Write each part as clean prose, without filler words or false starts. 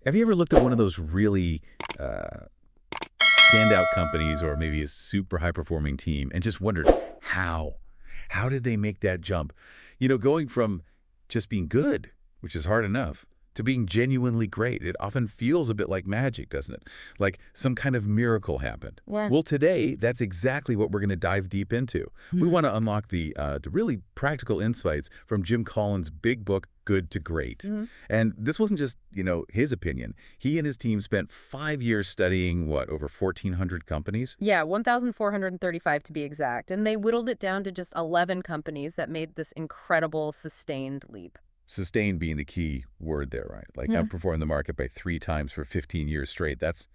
Have you ever looked at one of those really uh, standout companies or maybe a super high-performing team and just wondered how? How did they make that jump? Going from just being good, which is hard enough, to being genuinely great. It often feels a bit like magic, doesn't it? Like some kind of miracle happened. Yeah. Well, today, that's exactly what we're going to dive deep into. We Mhm. want to unlock the really practical insights from Jim Collins' big book, Good to Great. Mhm. And this wasn't just, his opinion. He and his team spent 5 years studying, what, over 1,400 companies? Yeah, 1,435 to be exact. And they whittled it down to just 11 companies that made this incredible sustained leap. Sustained being the key word there, right? Like Yeah. outperforming the market by 3 times for 15 years straight. That's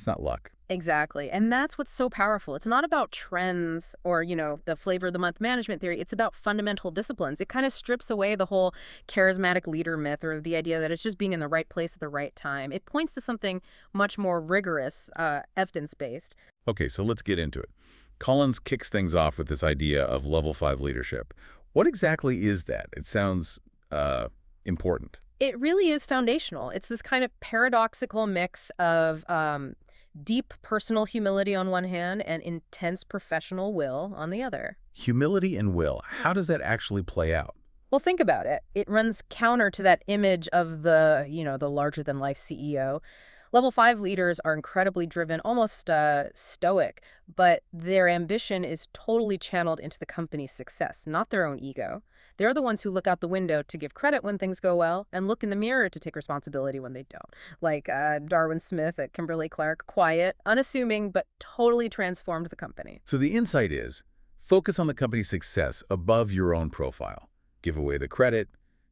not luck. Exactly. And that's what's so powerful. It's not about trends or, the flavor of the month management theory. It's about fundamental disciplines. It kind of strips away the whole charismatic leader myth or the idea that it's just being in the right place at the right time. It points to something much more rigorous, evidence-based. Okay, so let's get into it. Collins kicks things off with this idea of level 5 leadership. What exactly is that? It sounds important. It really is foundational. It's this kind of paradoxical mix of deep personal humility on one hand and intense professional will on the other. Humility and will. How does that actually play out? Well, think about it. It runs counter to that image of the larger-than-life CEO. Level 5 leaders are incredibly driven, almost stoic, but their ambition is totally channeled into the company's success, not their own ego. They're the ones who look out the window to give credit when things go well and look in the mirror to take responsibility when they don't. Like Darwin Smith at Kimberly-Clark, quiet, unassuming, but totally transformed the company. So the insight is focus on the company's success above your own profile. Give away the credit,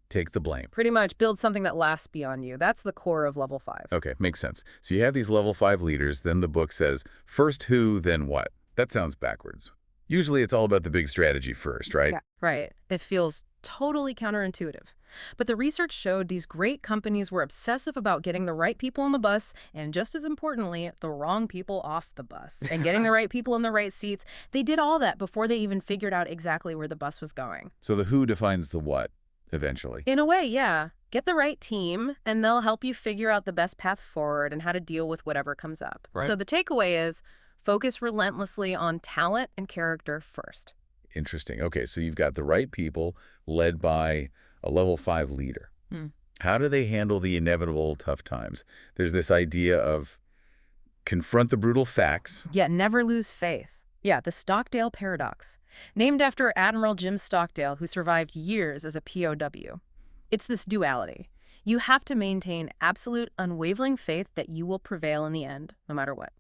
take the blame. Pretty much build something that lasts beyond you. That's the core of level 5. Okay, makes sense. So you have these level 5 leaders, then the book says, first who, then what? That sounds backwards. Usually it's all about the big strategy first, right? Yeah. Right. It feels totally counterintuitive. But the research showed these great companies were obsessive about getting the right people on the bus and, just as importantly, the wrong people off the bus and getting the right people in the right seats. They did all that before they even figured out exactly where the bus was going. So the who defines the what, eventually. In a way, yeah. Get the right team, and they'll help you figure out the best path forward and how to deal with whatever comes up. Right. So the takeaway is focus relentlessly on talent and character first. Interesting. Okay, so you've got the right people led by a level 5 leader. Hmm. How do they handle the inevitable tough times? There's this idea of confront the brutal facts. Yet never lose faith. Yeah, the Stockdale paradox. Named after Admiral Jim Stockdale, who survived years as a POW. It's this duality. You have to maintain absolute, unwavering faith that you will prevail in the end, no matter what.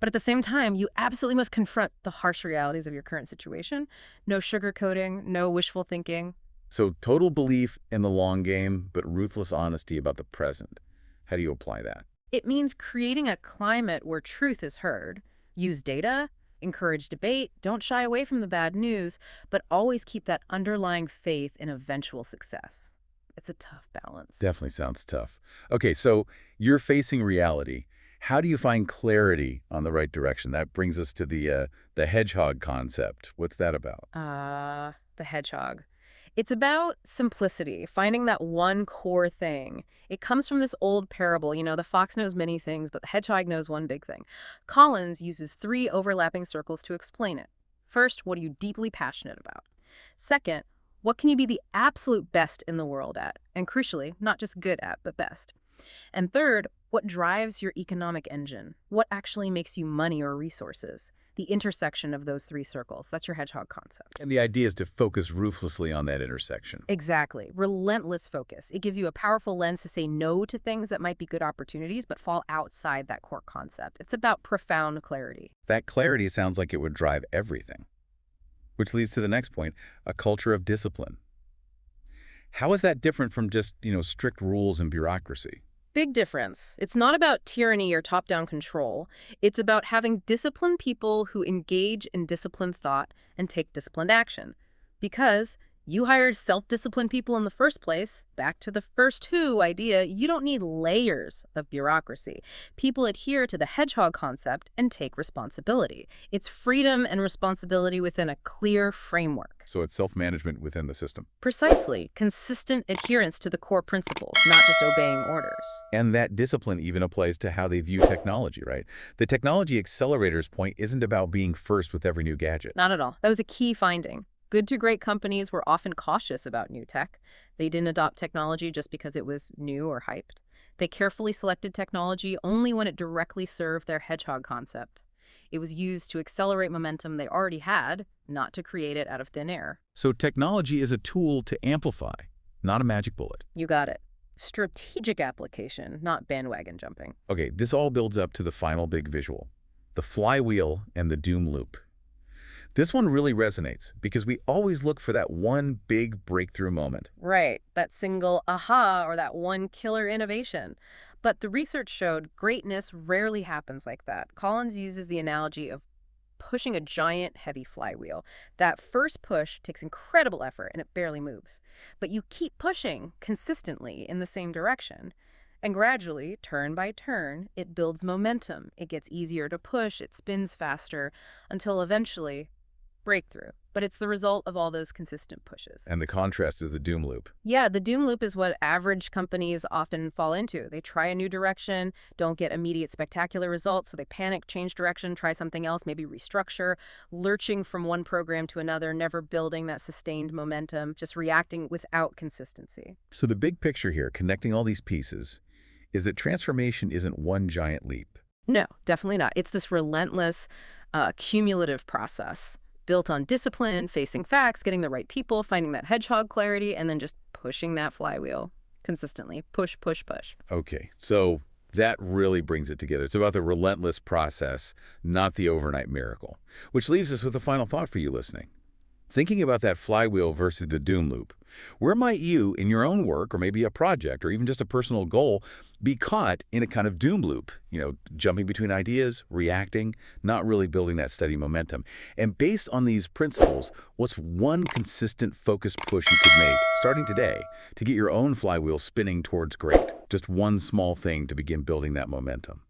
But at the same time, you absolutely must confront the harsh realities of your current situation. No sugarcoating, no wishful thinking. So total belief in the long game, but ruthless honesty about the present. How do you apply that? It means creating a climate where truth is heard. Use data, encourage debate, don't shy away from the bad news, but always keep that underlying faith in eventual success. It's a tough balance. Definitely sounds tough. Okay, so you're facing reality. How do you find clarity on the right direction? That brings us to the hedgehog concept. What's that about? The hedgehog. It's about simplicity, finding that one core thing. It comes from this old parable, the fox knows many things, but the hedgehog knows one big thing. Collins uses 3 overlapping circles to explain it. First, what are you deeply passionate about? Second, what can you be the absolute best in the world at? And crucially, not just good at, but best. And third, what drives your economic engine? What actually makes you money or resources? The intersection of those 3 circles. That's your hedgehog concept. And the idea is to focus ruthlessly on that intersection. Exactly. Relentless focus. It gives you a powerful lens to say no to things that might be good opportunities but fall outside that core concept. It's about profound clarity. That clarity sounds like it would drive everything. Which leads to the next point, a culture of discipline. How is that different from just, strict rules and bureaucracy? Big difference. It's not about tyranny or top-down control. It's about having disciplined people who engage in disciplined thought and take disciplined action. Because You hired self-disciplined people in the first place. Back to the first who idea, you don't need layers of bureaucracy. People adhere to the hedgehog concept and take responsibility. It's freedom and responsibility within a clear framework. So it's self-management within the system. Precisely. Consistent adherence to the core principles, not just obeying orders. And that discipline even applies to how they view technology, right? The technology accelerator's point isn't about being first with every new gadget. Not at all. That was a key finding. Good to great companies were often cautious about new tech. They didn't adopt technology just because it was new or hyped. They carefully selected technology only when it directly served their hedgehog concept. It was used to accelerate momentum they already had, not to create it out of thin air. So technology is a tool to amplify, not a magic bullet. You got it. Strategic application, not bandwagon jumping. Okay, this all builds up to the final big visual, the flywheel and the doom loop. This one really resonates because we always look for that one big breakthrough moment. Right, that single aha or that one killer innovation. But the research showed greatness rarely happens like that. Collins uses the analogy of pushing a giant, heavy flywheel. That first push takes incredible effort and it barely moves. But you keep pushing consistently in the same direction. And gradually, turn by turn, it builds momentum. It gets easier to push, it spins faster, until eventually breakthrough. But it's the result of all those consistent pushes. And the contrast is the doom loop. Yeah, the doom loop is what average companies often fall into. They try a new direction, don't get immediate spectacular results, so they panic, change direction, try something else, maybe restructure, lurching from one program to another, never building that sustained momentum, just reacting without consistency. So the big picture here, connecting all these pieces, is that transformation isn't one giant leap. No, definitely not. It's this relentless, cumulative process built on discipline, facing facts, getting the right people, finding that hedgehog clarity, and then just pushing that flywheel consistently. Push, push, push. Okay, so that really brings it together. It's about the relentless process, not the overnight miracle. Which leaves us with a final thought for you listening. Thinking about that flywheel versus the doom loop, where might you, in your own work, or maybe a project, or even just a personal goal, be caught in a kind of doom loop, jumping between ideas, reacting, not really building that steady momentum? And based on these principles, what's one consistent focused push you could make, starting today, to get your own flywheel spinning towards great? Just one small thing to begin building that momentum.